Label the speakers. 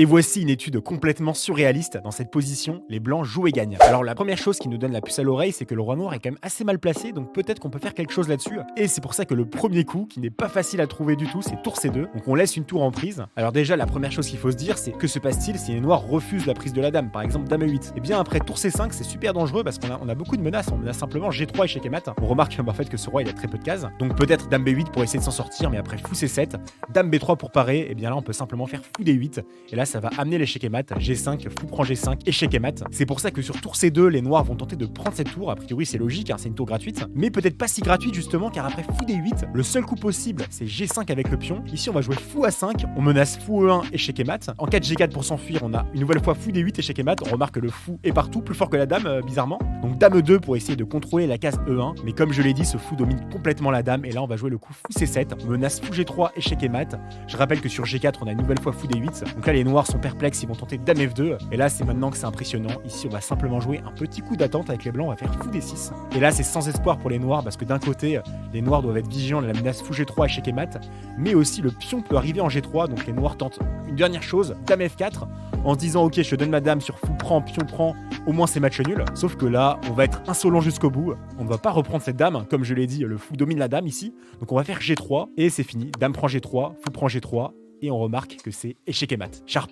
Speaker 1: Et voici une étude complètement surréaliste. Dans cette position, les blancs jouent et gagnent. Alors la première chose qui nous donne la puce à l'oreille, c'est que le roi noir est quand même assez mal placé, donc peut-être qu'on peut faire quelque chose là-dessus. Et c'est pour ça que le premier coup, qui n'est pas facile à trouver du tout, c'est tour C2. Donc on laisse une tour en prise. Alors déjà, la première chose qu'il faut se dire, c'est que se passe-t-il si les noirs refusent la prise de la dame, par exemple dame E8? Et bien après tour C5, c'est super dangereux parce qu'on a beaucoup de menaces. On menace simplement G3 échec et mat. On remarque en fait que ce roi il a très peu de cases. Donc peut-être dame B8 pour essayer de s'en sortir, mais après fou C7, dame B3 pour parer, et bien là on peut simplement faire fou D8. Et là ça va amener l'échec et mat, G5, fou prend G5, échec et mat. C'est pour ça que sur tour C2, les noirs vont tenter de prendre cette tour. A priori c'est logique, hein, c'est une tour gratuite, mais peut-être pas si gratuite justement, car après fou D8, le seul coup possible c'est G5 avec le pion. Ici on va jouer fou A5, on menace fou E1, échec et mat. En cas de G4 pour s'enfuir, on a une nouvelle fois fou D8, échec et mat. On remarque que le fou est partout, plus fort que la dame bizarrement. Donc dame E2 pour essayer de contrôler la case E1, mais comme je l'ai dit, ce fou domine complètement la dame, et là on va jouer le coup fou C7, on menace fou G3, échec et mat. Je rappelle que sur G4 on a une nouvelle fois fou D8, donc là les noirs sont perplexes, ils vont tenter dame F2, et là c'est maintenant que c'est impressionnant. Ici on va simplement jouer un petit coup d'attente avec les blancs, on va faire fou D6, et là c'est sans espoir pour les noirs, parce que d'un côté les noirs doivent être vigilants de la menace fou G3, échec et mat, mais aussi le pion peut arriver en G3, donc les noirs tentent une dernière chose, dame F4, en se disant ok je te donne ma dame sur fou prend, pion prend, au moins c'est match nul. Sauf que là on va être insolent jusqu'au bout, on ne va pas reprendre cette dame, comme je l'ai dit, le fou domine la dame ici, donc on va faire G3, et c'est fini, dame prend G3, fou prend G3, et on remarque que c'est échec et mat, sharp.